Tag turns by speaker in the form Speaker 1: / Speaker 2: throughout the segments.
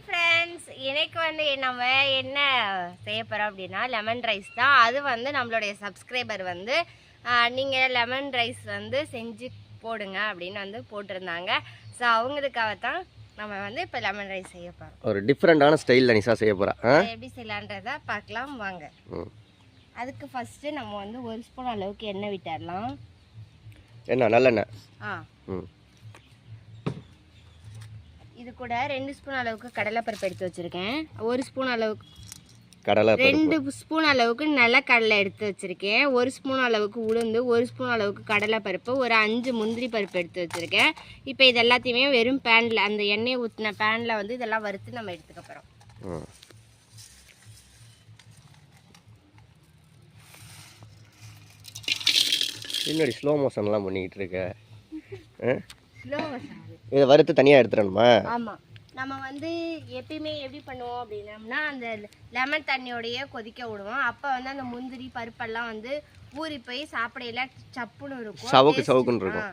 Speaker 1: Friends, இன்னைக்கு வந்து நம்ம என்ன செய்ய போகிறோம் அப்படின்னா லெமன் ரைஸ் தான். அது வந்து நம்மளுடைய சப்ஸ்கிரைபர் வந்து நீங்கள் லெமன் ரைஸ் வந்து செஞ்சு போடுங்க அப்படின்னு வந்து போட்டிருந்தாங்க. ஸோ அவங்களுக்காக தான் நம்ம வந்து இப்போ லெமன் ரைஸ் செய்ய போகிறோம்.
Speaker 2: ஒரு டிஃப்ரெண்டான ஸ்டைலில் நிஷா செய்ய போகிறா.
Speaker 1: எப்படி செய்யலான்றதை பார்க்கலாம் வாங்க. அதுக்கு ஃபஸ்ட்டு நம்ம வந்து 1 ஸ்பூன் அளவுக்கு எண்ணெய் விட்டுடலாம்.
Speaker 2: என்ன நல்லெண்ணெய்?
Speaker 1: இது கூட 2 ஸ்பூன் அளவுக்கு கடலைப்பருப்பு எடுத்து வச்சுருக்கேன். 1 ஸ்பூன் அளவுக்கு 2 ஸ்பூன் அளவுக்கு நிலக்கடலை எடுத்து வச்சுருக்கேன். 1 ஸ்பூன் அளவுக்கு உளுந்து, 1 ஸ்பூன் அளவுக்கு கடலைப்பருப்பு, ஒரு 5 முந்திரி பருப்பு எடுத்து வச்சுருக்கேன். இப்போ இது எல்லாத்தையுமே வெறும் பேனில், அந்த எண்ணெய் ஊற்றின பேனில் வந்து இதெல்லாம் வறுத்து நம்ம எடுத்துக்க போகிறோம்.
Speaker 2: என்னடி ஸ்லோ மோஷன்லாம் பண்ணிக்கிட்டு இருக்க?
Speaker 1: ஸ்லோ மோஷன்
Speaker 2: இதை வறுத்து தனியாக எடுத்துடணுமா?
Speaker 1: ஆமாம். நம்ம வந்து எப்பயுமே எப்படி பண்ணுவோம் அப்படின்னம்னா, அந்த லெமன் தண்ணியோடையே கொதிக்க விடுவோம். அப்போ வந்து அந்த முந்திரி பருப்பெல்லாம் வந்து ஊறி போய் சாப்பிடையில சப்புன்னு இருக்கும்,
Speaker 2: சவுக்கு சவுக்குன்னு இருக்கும்.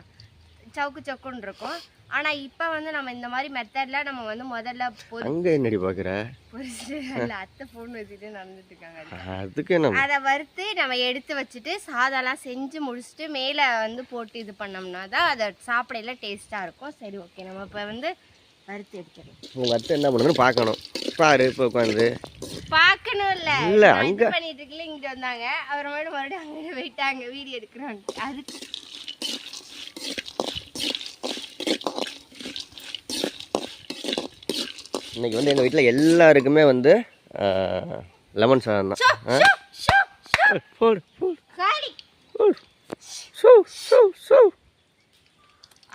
Speaker 1: சவுக்கு சவுக்குன்னு இருக்கும். ஆனால் இப்போ வந்து நம்ம இந்த மாதிரி மெத்தடில் நம்ம வந்து முதல்ல
Speaker 2: அங்கே என்னடி பார்க்குற?
Speaker 1: பொரிச்சுட்டு அத்தை ஃபோன் வச்சுட்டு நடந்துட்டு இருக்காங்க.
Speaker 2: அதுக்கு என்ன,
Speaker 1: அதை வறுத்து நம்ம எடுத்து வச்சுட்டு சாதம்லாம் செஞ்சு முடிச்சுட்டு மேலே வந்து போட்டு இது பண்ணோம்னா தான் அதை சாப்பிடையில டேஸ்ட்டாக இருக்கும். சரி, ஓகே, நம்ம இப்போ வந்து வறுத்து எடுத்துடலாம்.
Speaker 2: உங்கள் அத்தை என்ன பண்ணுன்னு பார்க்கணும். பாரு, இப்போ உட்காந்து
Speaker 1: பார்க்கணும்.
Speaker 2: இல்லை அங்கே
Speaker 1: பண்ணிட்டு இருக்கல, இங்கிட்ட வந்தாங்க. அப்புறமேட்டு மறுபடியும் அங்கே போயிட்டாங்க வீடியோ எடுக்கிறோம். அதுக்கு
Speaker 2: இன்னைக்கு வந்து எங்கள் வீட்டில் எல்லாருக்குமே வந்து லெமன் சாதம் தான்.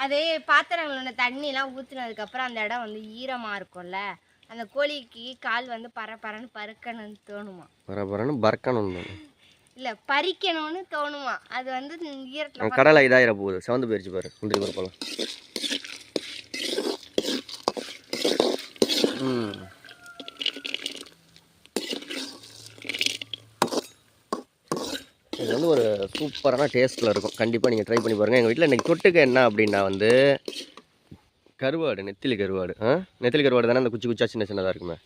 Speaker 1: அது பாத்திரங்களோட தண்ணிலாம் ஊற்றுனதுக்கப்புறம் அந்த இடம் வந்து ஈரமாக இருக்கும்ல, அந்த கோழிக்கு கால் வந்து பரப்பரன்னு பறக்கணும்னு தோணுமா?
Speaker 2: பரப்பரன்னு பறக்கணும்
Speaker 1: இல்லை, பறிக்கணும்னு தோணுமா? அது வந்து ஈரத்தில்
Speaker 2: கடலை இதாகிற போகுது. செவந்து போயிடுச்சு பாரு முந்திரி பருப்பெல்லாம். இது வந்து ஒரு சூப்பரான டேஸ்ட்டில் இருக்கும். கண்டிப்பாக நீங்கள் ட்ரை பண்ணி பாருங்கள். எங்கள் வீட்டில் இன்றைக்கி தொட்டுக்க என்ன அப்படின்னா வந்து கருவாடு, நெத்திலி கருவாடு. நெத்திலி கருவாடு தானே? அந்த குச்சி குச்சா சின்ன சின்னதாக இருக்குமே.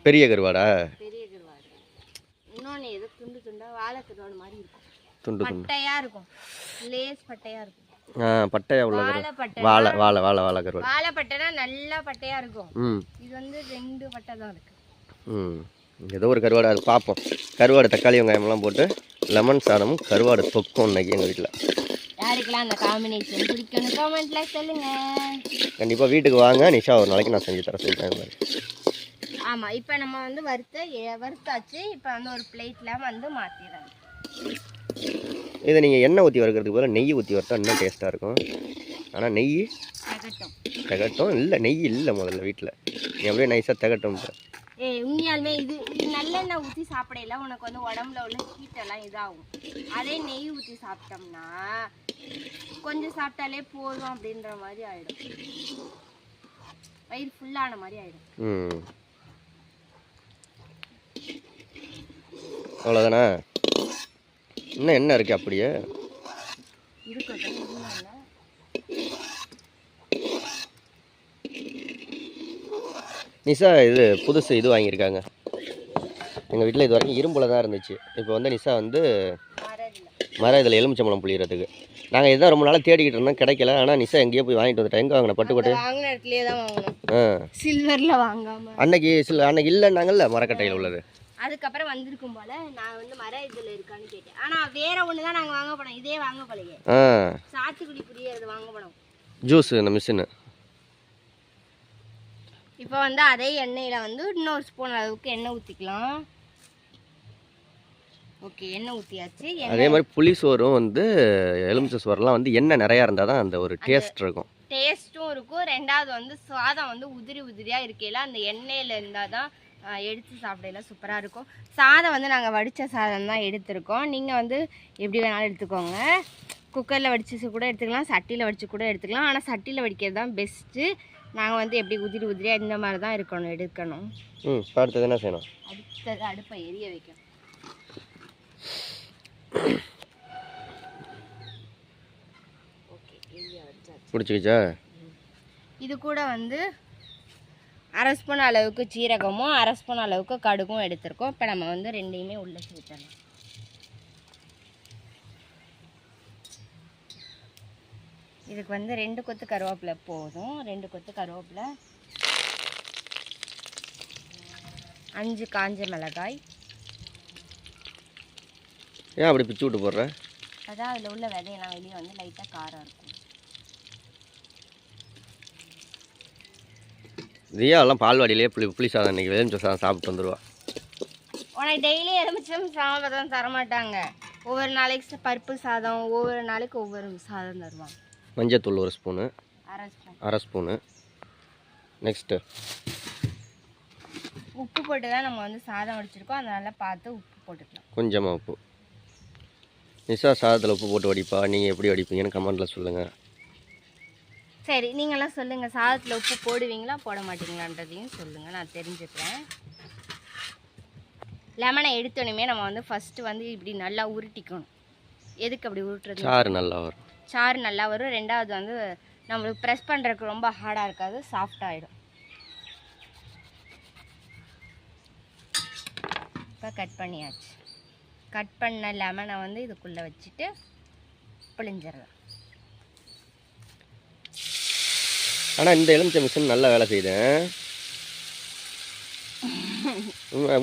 Speaker 2: பெரிய கருவாடா?
Speaker 1: பெரிய கருவாடு. இன்னொன்று எது துண்டு துண்டாக வாழை கருவாடு மாதிரி இருக்கும்.
Speaker 2: துண்டு துண்டு
Speaker 1: பட்டையாக இருக்கும், லேஸ் பட்டையாக இருக்கும்.
Speaker 2: பட்டையா உள்ள வாழை வாழை வாழை வாழை கருவாடு.
Speaker 1: வாழை பட்டைனா நல்லா பட்டையாக இருக்கும். இது வந்து 2 பட்டை தான் இருக்கு.
Speaker 2: ஏதோ ஒரு கருவாடு, அது பார்ப்போம். கருவாடு தக்காளி வெங்காயம்லாம் போட்டு லெமன் சாதமும் கருவாடு தொக்கும் இன்னைக்கு எங்கள் வீட்டில்.
Speaker 1: யாருக்கெல்லாம் அந்த காம்பினேஷன் பிடிக்கணும் கமெண்ட்ல சொல்லுங்க.
Speaker 2: கண்டிப்பாக வீட்டுக்கு வாங்க, நிஷா ஒரு நாளைக்கு நான் செஞ்சு தர சொல்லிட்டேன்.
Speaker 1: ஆமாம், இப்போ நம்ம வந்து வறுத்தாச்சு. இப்போ வந்து ஒரு பிளேட்டில் வந்து மாற்றிடலாம்.
Speaker 2: இதை நீங்கள் எண்ணெய் ஊற்றி வறுக்கிறதுக்கு பதிலாக நெய் ஊற்றி வறுத்தா இன்னும் டேஸ்ட்டாக இருக்கும். ஆனால் நெய் திகட்டும். இல்லை, நெய் இல்லை முதல்ல வீட்டில். நீ அப்படியே நைஸாக திகட்டும்.
Speaker 1: உண்மையாலுமே இது நல்லெண்ணெய் ஊற்றி சாப்பிடையில உனக்கு வந்து உடம்புல உள்ள ஹீட்டெல்லாம் இதாகும். அதே நெய் ஊற்றி சாப்பிட்டோம்னா கொஞ்சம் சாப்பிட்டாலே போதும் அப்படின்ற மாதிரி ஆகிடும். வயிறு ஃபுல்லான மாதிரி ஆகிடும்.
Speaker 2: அவ்வளோதானே? இன்னும் என்ன இருக்குது அப்படியே? நிஷா இது புதுசு இது வாங்கியிருக்காங்க. எங்கள் வீட்டில் இது வரைக்கும் இரும்பில் தான் இருந்துச்சு. இப்போ வந்து நிஷா வந்து மரம் இதில் எலுமிச்சம்பழம் புளியறதுக்கு. நாங்கள் இதுதான் ரொம்ப நாளாக தேடிக்கிட்டு இருந்தோம், கிடைக்கல. ஆனால் நிஷா எங்கேயோ போய் வாங்கிட்டு வந்துட்டேன். எங்கே வாங்கின? பட்டுக்கோட்டை
Speaker 1: சில்வரில் வாங்காம
Speaker 2: அன்னைக்கு இல்லைன்னாங்கல்ல மரக்கட்டையில் உள்ளது.
Speaker 1: அதுக்கப்புறம் வந்திருக்கும் போல நான் வந்து மர இதில் இருக்கான்னு கேட்டேன். ஆனால் வேற ஒன்று தான் நாங்கள் வாங்க போனோம். இதே வாங்க போலையே. சாத்துக்குடி புளியறது வாங்க போனோம்.
Speaker 2: ஜூஸ் இந்த மிஷினு.
Speaker 1: இப்போ வந்து அதே எண்ணெயில் வந்து இன்னொரு ஸ்பூன் அளவுக்கு எண்ணெய் ஊற்றிக்கலாம். ஓகே, எண்ணெய் ஊற்றியாச்சு.
Speaker 2: அதே மாதிரி புளி சோறும் வந்து எலுமிச்சை சோறுலாம் வந்து எண்ணெய் நிறையா இருந்தால் தான் அந்த ஒரு டேஸ்ட் இருக்கும்.
Speaker 1: டேஸ்ட்டும் இருக்கும். ரெண்டாவது வந்து சாதம் வந்து உதிரி உதிரியாக இருக்கையில் அந்த எண்ணெயில் இருந்தால் தான் எடுத்து சாப்பிடையில சூப்பராக இருக்கும். சாதம் வந்து நாங்கள் வடித்த சாதம் தான் எடுத்திருக்கோம். நீங்கள் வந்து எப்படி வேணாலும் எடுத்துக்கோங்க. குக்கரில் வடித்து கூட எடுத்துக்கலாம், சட்டியில் வடித்து கூட எடுத்துக்கலாம். ஆனால் சட்டியில் வடிக்கிறது தான் பெஸ்ட்டு. நாங்கள் வந்து எப்படி உதிரி உதிரியாக இந்த மாதிரி தான் எடுக்கணும்.
Speaker 2: அடுத்தது என்ன செய்யணும்?
Speaker 1: அடுத்தது அடுப்பை எரிய வைக்கணும்.
Speaker 2: பிடிச்சிக்கிச்சா?
Speaker 1: இது கூட வந்து 1/2 ஸ்பூன் அளவுக்கு சீரகமும் 1/2 ஸ்பூன் அளவுக்கு கடுகும் எடுத்திருக்கோம். இப்போ நம்ம வந்து ரெண்டையுமே உள்ளே சேர்த்துடலாம். இதுக்கு வந்து 2 கொத்து கருவேப்பிலை போதும். 2 கொத்து கருவேப்பிலை, 5 காஞ்ச மிளகாய்.
Speaker 2: ஏன் அப்படி பிச்சு விட்டு போடுற?
Speaker 1: அதான் அதில் உள்ள விதையெல்லாம் வெளியே வந்து லைட்டாக காரம் இருக்கும்.
Speaker 2: ரியா எல்லாம் பால்வாடியிலே புளி சாதம் இன்னைக்கு எலுமிச்சை சாதம் சாப்பிட்டு வந்துடுவா.
Speaker 1: உனக்கு டெய்லி எலுமிச்சம் சாதம் தரமாட்டாங்க. ஒவ்வொரு நாளைக்கு பருப்பு சாதம், ஒவ்வொரு நாளைக்கு ஒவ்வொரு சாதம் தருவாங்க.
Speaker 2: மஞ்சத்தூள் 1 ஸ்பூனு, 1/2 ஸ்பூனு. நெக்ஸ்ட்டு
Speaker 1: உப்பு போட்டு தான் நம்ம வந்து சாதம் வடிச்சிருக்கோம். அதனால பார்த்து உப்பு போட்டுக்கலாம்.
Speaker 2: கொஞ்சமாக உப்பு. நிஷா சாதத்தில் உப்பு போட்டு வடிப்பா. நீங்கள் எப்படி வடிப்பீங்கன்னு கமெண்ட்டில் சொல்லுங்கள்.
Speaker 1: சரி, நீங்களாம் சொல்லுங்கள், சாதத்தில் உப்பு போடுவீங்களா போட மாட்டீங்களான்றதையும் சொல்லுங்கள், நான் தெரிஞ்சுக்கிறேன். லெமனை எடுத்தோடனே நம்ம வந்து ஃபஸ்ட்டு வந்து இப்படி நல்லா உருட்டிக்கணும். எதுக்கு அப்படி உருட்டுறது?
Speaker 2: சாறு நல்லா வரும்.
Speaker 1: சாறு நல்லா வரும். ரெண்டாவது வந்து நம்மளுக்கு ப்ரெஸ் பண்ணுறதுக்கு ரொம்ப ஹார்டாக இருக்காது, சாஃப்டாகிடும். இப்போ கட் பண்ணியாச்சு. கட் பண்ண லெமனை வந்து இதுக்குள்ளே வச்சுட்டு பிழிஞ்சிடலாம்.
Speaker 2: ஆனால் இந்த எலுமிச்சை மிஷின் நல்லா வேலை செய்யுதேன்.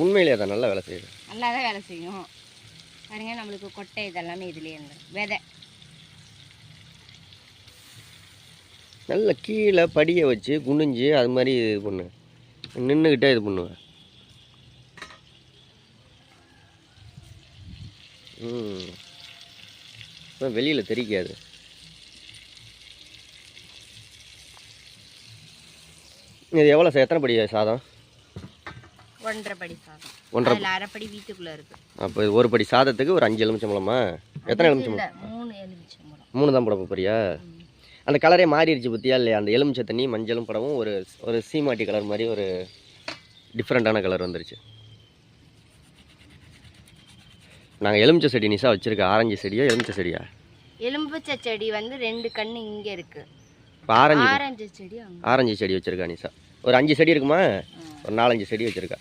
Speaker 2: உண்மையிலே தான் நல்லா வேலை செய்யுது.
Speaker 1: நல்லா தான் வேலை செய்யும். பாருங்க, நம்மளுக்கு கொட்டை இதெல்லாமே இதுலேயே இருந்துடும். விதை
Speaker 2: நல்லா கீழே படியை வச்சு குனிஞ்சு அது மாதிரி இது பண்ணு. நின்றுக்கிட்டே இது பண்ணுவேன். வெளியில் தெரிக்காது. இது எவ்வளோ எத்தனை படி சாதம்?
Speaker 1: 1.5 படி சாதம்.
Speaker 2: 1.5
Speaker 1: 1/2 படி வீட்டுக்குள்ளே இருக்குது.
Speaker 2: அப்போ 1 படி சாதத்துக்கு ஒரு 5 எலுமிச்சம்பழமா? எத்தனை எலுமிச்சம்பழம்?
Speaker 1: 3 எலுமிச்சம்பழம்.
Speaker 2: 3 தான் போட போறியா? அந்த கலரே மாறிடுச்சு பற்றியா இல்லையா? அந்த எலுமிச்சை தண்ணி மஞ்சளும் படவும் ஒரு சீமாட்டி கலர் மாதிரி ஒரு டிஃப்ரெண்ட்டான கலர் வந்துருச்சு. நாங்கள் எலுமிச்சை செடி நிஷா வச்சுருக்கேன். ஆரஞ்சு செடியா எலுமிச்சை செடியா?
Speaker 1: எலுமிச்சை செடி வந்து 2 கன்று இங்கே இருக்குது.
Speaker 2: இப்போ ஆரஞ்சு செடி வச்சுருக்கா நிஷா. ஒரு 5 செடி இருக்குமா? ஒரு 4-5 செடி வச்சுருக்கா.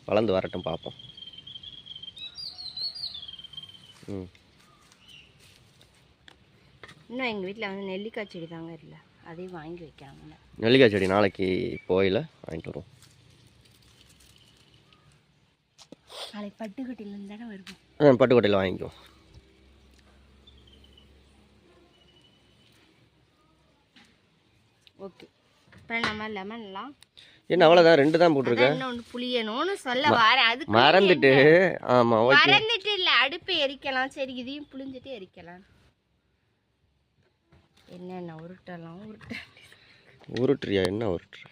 Speaker 2: வளர்ந்து வரட்டும் பார்ப்போம்.
Speaker 1: இன்னும் எங்கள் வீட்டில் வந்து நெல்லிக்காய் செடி தாங்க இல்லை, அதையும் வாங்கி வைக்கிறாங்க.
Speaker 2: நெல்லிக்காய் செடி நாளைக்கு போயில வாங்கிட்டு வருவோம்.
Speaker 1: நாளைக்கு பட்டுக்கோட்டையிலேருந்து தானே வருவோம்.
Speaker 2: பட்டுக்கோட்டையில் வாங்கிக்குவோம்.
Speaker 1: ஓகே, அப்புறம் நம்ம லெமன்லாம்
Speaker 2: என்ன அவ்வளோதான் 2 தான் போட்டிருக்கேன்.
Speaker 1: இன்னொன்று புளியணும்னு சொல்ல வரேன். அது
Speaker 2: மறந்துட்டு. ஆமாம், ஓகே.
Speaker 1: மறந்துட்டு இல்லை, அடுப்பு எரிக்கலாம். சரி, இதையும் புளிஞ்சிட்டு எரிக்கலாம். என்னென்ன உருட்டலாம்
Speaker 2: உருட்டுறியா? என்ன உருட்டுற?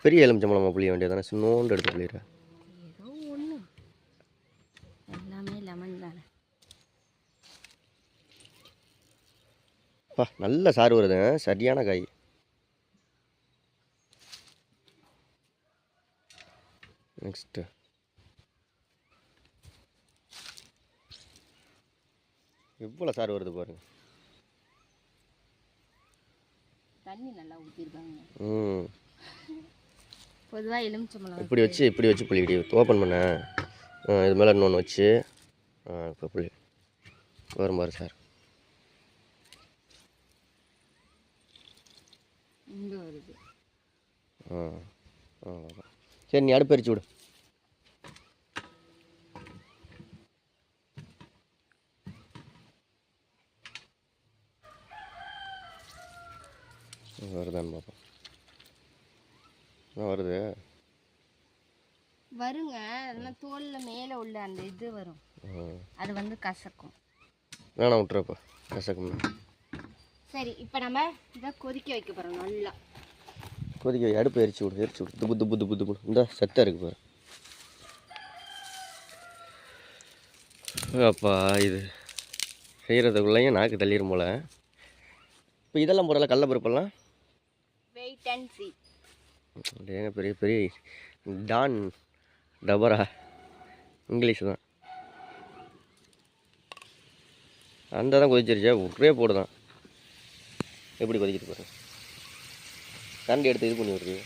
Speaker 2: பெரிய எலுமிச்சம்பழமா புளிய வேண்டியதானே? சின்னோண்டு எடுத்து புளியிற.
Speaker 1: ஏதோ ஒன்று, எல்லாமே லெமன் தானே.
Speaker 2: நல்ல சாறு வருது. சரியான காய். நெக்ஸ்ட்டு எவ்வளோ சாறு வருது பாருங்க.
Speaker 1: தண்ணி நல்லா ஊற்றிருக்காங்க. பொதுவாக எலுமிச்சம்பழம்
Speaker 2: இப்படி வச்சு புளி ஓப்பன் பண்ண. இது மேலே இன்னொன்று வச்சு இப்போ புளி வரும் பாரு சார்.
Speaker 1: இங்கே வருது.
Speaker 2: சரி, நீ அடுப்பு எரிச்சு விடு. வருதான்னு பார்ப்போம். வருது.
Speaker 1: வருங்க, அதெல்லாம் தோலில் மேலே உள்ள அந்த இது வரும், அது வந்து கசக்கும்.
Speaker 2: வேணாம், விட்டுறப்ப கசக்கும்.
Speaker 1: சரி, இப்போ நம்ம இதை கொதிக்க வைக்க போகிறோம். நல்லா
Speaker 2: கொதிக்க வை. அடுப்பு எரிச்சு விடு. துப்பு துப்பு துப்பு துப்பு. இந்த சத்தம் இருக்கு பாரு. அப்பா, இது செய்கிறதுக்குள்ளேயும் நாக்கு தள்ளிடும் போல. இப்போ இதெல்லாம் போடல, கடலப்பருப்பெல்லாம்
Speaker 1: வெயிட் அண்ட் சீ.
Speaker 2: ஏங்க பெரிய பெரிய டான் டபரா இங்கிலீஷ் தான். அந்த தான் கொதிச்சிருச்சா? ஒரே போடுதான். எப்படி கொதிக்கிட்டு பாருங்க. கரண்டி எடுத்து இது பண்ணி விட்றீங்க.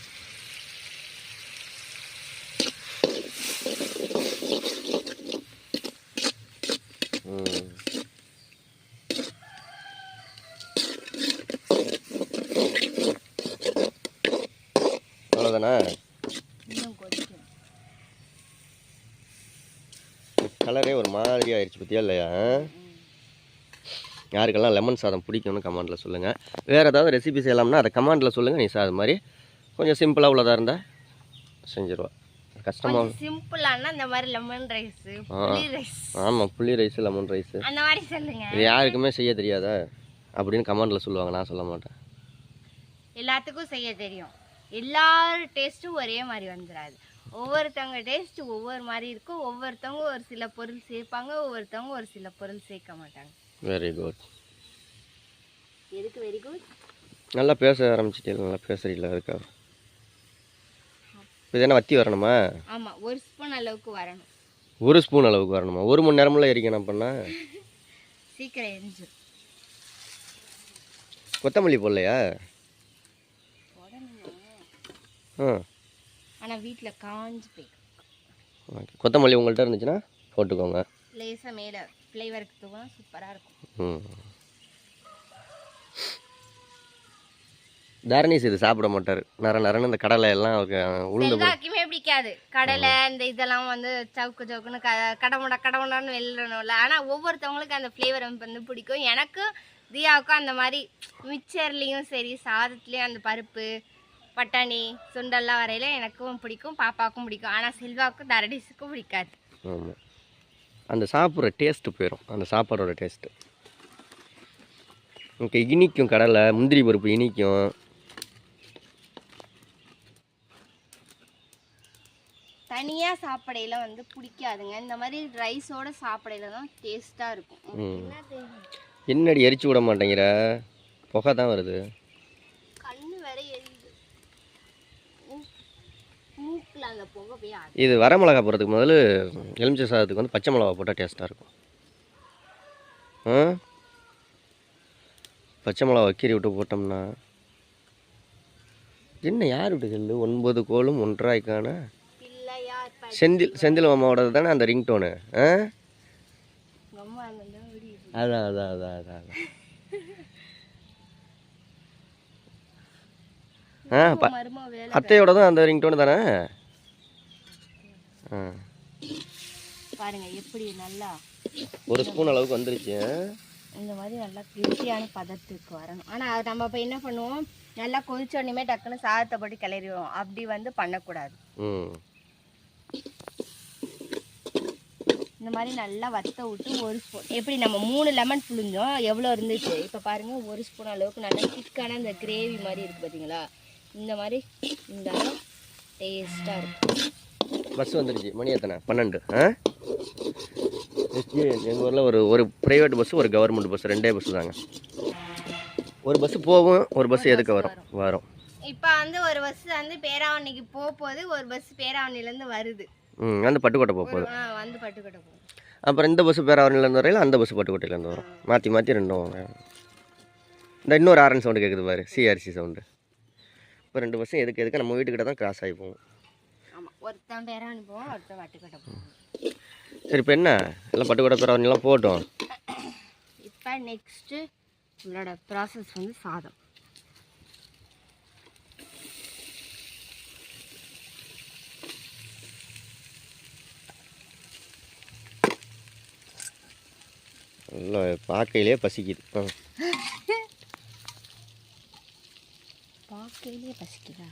Speaker 2: அவ்வளோதானா? கலரே ஒரு மாதிரி ஆயிடுச்சு பற்றியா இல்லையா? யாருக்கெல்லாம் லெமன் சாதம் பிடிக்கும்னு கமெண்டில் சொல்லுங்கள். வேறு ஏதாவது ரெசிபி செய்யலாம்னா அதை கமெண்டில் சொல்லுங்கள். நீ அது மாதிரி கொஞ்சம் சிம்பிளாக உள்ளதாக இருந்தால் செஞ்சிருவா. கஷ்டமாக
Speaker 1: சிம்பிளானா இந்த மாதிரி லெமன் ரைஸ், புளி ரைஸ்.
Speaker 2: ஆமாம், புளி ரைஸ், லெமன் ரைஸ்
Speaker 1: அந்த மாதிரி சொல்லுங்க.
Speaker 2: இது யாருக்குமே செய்ய தெரியாதா அப்படின்னு கமெண்டில் சொல்லுவாங்க. நான் சொல்ல மாட்டேன்.
Speaker 1: எல்லாத்துக்கும் செய்ய தெரியும். எல்லார் டேஸ்ட்டும் ஒரே மாதிரி வந்துடாது. ஒவ்வொருத்தவங்க டேஸ்ட் ஒவ்வொரு மாதிரி இருக்கும். ஒவ்வொருத்தவங்க ஒரு சில பொருள் சேர்ப்பாங்க, ஒவ்வொருத்தவங்க ஒரு சில பொருள் சேர்க்க மாட்டாங்க.
Speaker 2: Very good.
Speaker 1: எதுக்கு வெரி குட்?
Speaker 2: நல்லா பேச ஆரம்பிச்சிட்டே. நல்லா பேசுறீங்களா? இருக்கா இது என்ன வத்தி வரணுமா?
Speaker 1: ஆமாம், ஒரு ஸ்பூன் அளவுக்கு வரணும்.
Speaker 2: ஒரு ஸ்பூன் அளவுக்கு வரணுமா? 1 மணி நேரம்ல எரிக்கணும் பண்ணா
Speaker 1: சீக்கிரம் எரிஞ்சிடும்.
Speaker 2: கொத்தமல்லி போடலையா?
Speaker 1: ஆனால் வீட்டில் காஞ்சி போய்க்கும்.
Speaker 2: ஓகே, கொத்தமல்லி உங்கள்கிட்ட இருந்துச்சுன்னா போட்டுக்கோங்க.
Speaker 1: லேசாக மேலே ஃப்ளேவருக்கு தூக்கினா சூப்பராக இருக்கும்.
Speaker 2: தரணீஸ் இது சாப்பிட மாட்டார். நரன்னு இந்த கடலை எல்லாம் அவருக்கு உளுந்து
Speaker 1: எல்லாருக்குமே பிடிக்காது. கடலை இந்த இதெல்லாம் வந்து சவுக்குன்னு கடமுடான்னு வெளிலணும்ல. ஆனால் ஒவ்வொருத்தவங்களுக்கு அந்த ஃப்ளேவர் வந்து பிடிக்கும். எனக்கு தியாவுக்கும் அந்த மாதிரி மிக்சர்லேயும் சரி, சாதத்துலேயும் அந்த பருப்பு, பட்டாணி, சுண்டெல்லாம் வரையில எனக்கும் பிடிக்கும், பாப்பாவுக்கும் பிடிக்கும். ஆனால் செல்வாவுக்கும் தரடிஸுக்கும் பிடிக்காது.
Speaker 2: ஆமாம், அந்த சாப்பிட்ற டேஸ்ட்டு போயிடும். அந்த சாப்பாடோட டேஸ்ட்டு ஓகே. இனிக்கும், கடலை முந்திரி பருப்பு இனிக்கும்.
Speaker 1: தனியாக சாப்பிடையில வந்து பிடிக்காதுங்க. இந்த மாதிரி ரைஸோட சாப்பிடையில தான் டேஸ்ட்டாக இருக்கும்.
Speaker 2: என்னடி எரிச்சு விட மாட்டேங்கிற? புகை தான் வருது.
Speaker 1: கண்ணு வேற எரியுது, மூக்கில் அந்த புகை போய்.
Speaker 2: இது வரமிளகா போடுறதுக்கு முதல்ல எலுமிச்சை சாதத்துக்கு வந்து பச்சை மிளகா போட்டால் டேஸ்ட்டாக இருக்கும். பச்சை மிளகா கீறி விட்டு போட்டோம்னா என்ன யார் விட்டு சொல்லு? 9 கோலும் ஒன்றாய்க்கான செந்தில் மாமாவோடது தானே அந்த ரிங்டோனு. அதான் அதான் அதான் அதான் அத்தையோட தான் அந்த ரிங்டோனு தானே.
Speaker 1: பாருங்க எப்படி நல்லா
Speaker 2: ஒரு ஸ்பூன் அளவுக்கு வந்துருச்சு.
Speaker 1: இந்த மாதிரி நல்லா கிருத்தியான பதத்துக்கு வரணும். ஆனால் நம்ம இப்போ என்ன பண்ணுவோம், நல்லா கொதிச்ச உடனே டக்குன்னு சாதத்தை போட்டு கிளறிடுவோம். அப்படி வந்து பண்ணக்கூடாது. இந்த மாதிரி நல்லா வத்த விட்டு ஒரு ஸ்பூன், எப்படி நம்ம 3 லெமன் புழிஞ்சோம் எவ்வளோ இருந்துச்சு. இப்போ பாருங்கள், ஒரு ஸ்பூன் அளவுக்கு நல்லா திக்கான இந்த கிரேவி மாதிரி இருக்குது பார்த்தீங்களா? இந்த மாதிரி இருந்தாலும் டேஸ்ட்டாக இருக்கும்.
Speaker 2: பஸ் வந்துடுச்சு. மணி எத்தனை? 12. எங்கள் ஊரில் ஒரு ப்ரைவேட் பஸ்ஸு, ஒரு கவர்மெண்ட் பஸ், 2 பஸ்ஸு தாங்க. ஒரு பஸ்ஸு போகும், ஒரு பஸ்ஸு எதுக்கு வரும். இப்போ வந்து ஒரு பஸ் வந்து பேராவணிக்கு போகுது, ஒரு பஸ் பேராவணிலேருந்து வருது. வந்து பட்டுக்கோட்டை போகுது.
Speaker 1: வந்து பட்டுக்கோட்டை போகுது.
Speaker 2: அப்புறம் இந்த பஸ்ஸு பேராவணிலேருந்து வரையில, அந்த பஸ்ஸு பட்டுக்கோட்டையிலேருந்து வரும். மாற்றி ரெண்டும். இந்த இன்னொரு ஆரன் சவுண்டு கேட்குது பாரு, சிஆர்சி சவுண்டு. இப்போ 2 பஸ்ஸும் எதுக்கு நம்ம வீட்டுக்கிட்ட தான் கிராஸ் ஆகி போகும்.
Speaker 1: ஆமாம், ஒருத்தன் பேராவணி போவோம், ஒருத்தன் பட்டுக்கோட்டை போவோம்.
Speaker 2: சரி, இப்போ என்ன எல்லாம் பட்டுக்கோட்டை பேராவணிலாம் போட்டோம்.
Speaker 1: இப்போ நெக்ஸ்ட்டு உங்களோட ப்ராசஸ் வந்து சாதம்.
Speaker 2: நல்லா பார்க்கையிலே பசிக்குது.
Speaker 1: பார்க்கையிலே பசிக்குதா?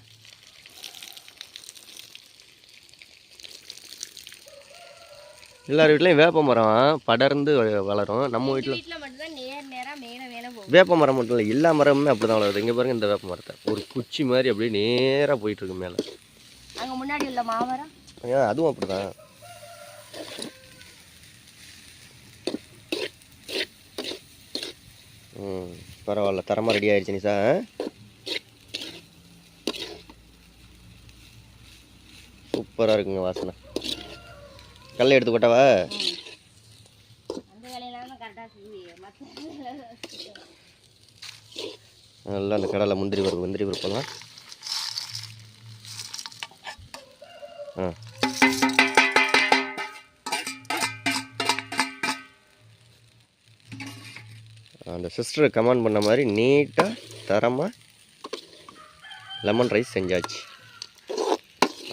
Speaker 2: எல்லார் வீட்லையும் வேப்ப மரம் படர்ந்து வளரும். நம்ம வீட்டில்
Speaker 1: மட்டும்தான் நேராக மேலே
Speaker 2: வேப்ப மரம் மட்டும் இல்லை, எல்லா மரமுமே அப்படி தான் வளருது. இங்கே பாருங்கள், இந்த வேப்ப மரத்தை ஒரு குச்சி மாதிரி அப்படியே நேராக போயிட்டுருக்கு மேலே.
Speaker 1: அங்கே முன்னாடி உள்ள மாமரம்
Speaker 2: அதுவும் அப்படி தான். பரவாயில்ல, தரமாக ரெடி ஆயிடுச்சு நிசா. சூப்பராக இருக்குங்க வாசனை. கல்லை எடுத்து போட்டவா? நல்லா அந்த கடலை முந்திரி பருப்பெல்லாம் அந்த சிஸ்டர் கமெண்ட் பண்ண மாதிரி நீட்டாக தரமாக லெமன் ரைஸ் செஞ்சாச்சு.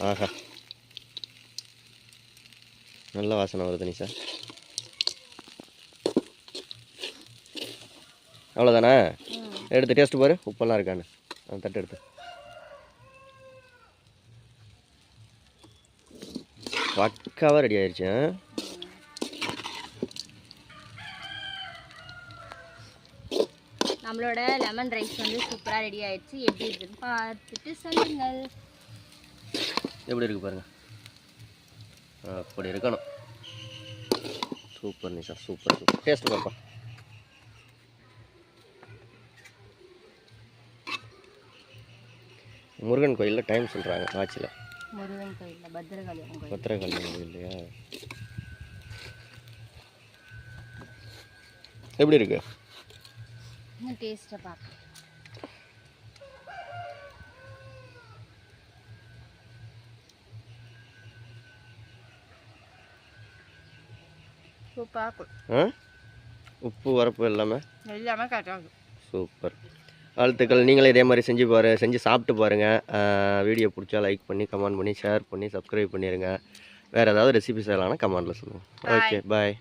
Speaker 2: ஆஹா, நல்ல வாசனை வருது நிஷா. அவ்வளோதானே? எடுத்து டேஸ்ட்டு பாரு, உப்பெல்லாம் இருக்கான்னு. அந்த தட்டு எடுத்து பக்காவாக ரெடி ஆயிடுச்சு.
Speaker 1: நம்மளோட லெமன் ரைஸ் வந்து சூப்பராக ரெடி ஆயிடுச்சு. எப்படி இருக்குன்னு பார்த்துட்டு சொல்லுங்கள்.
Speaker 2: எப்படி இருக்கு பாருங்க. அப்படி இருக்கணும். Super Nisha, super super. Taste பாப்பா. முருகன் கோயிலில் டைம் சொல்கிறாங்க ஆட்சியில்.
Speaker 1: முருகன் கோயிலில் பத்திரகாளி
Speaker 2: கோயில் இல்லையா? எப்படி இருக்கு?
Speaker 1: டேஸ்ட்டை பார்க்க சூப்பராக
Speaker 2: உப்பு வரப்பு எல்லாமே
Speaker 1: கரெக்டாக.
Speaker 2: சூப்பர். வாழ்த்துக்கள். நீங்களே இதே மாதிரி செஞ்சு சாப்பிட்டு பாருங்கள். வீடியோ பிடிச்சா லைக் பண்ணி கமெண்ட் பண்ணி ஷேர் பண்ணி சப்ஸ்கிரைப் பண்ணிடுங்க. வேறு ஏதாவது ரெசிபி செய்யலாம்னா கமெண்டில் சொல்லுங்கள். ஓகே, பாய்.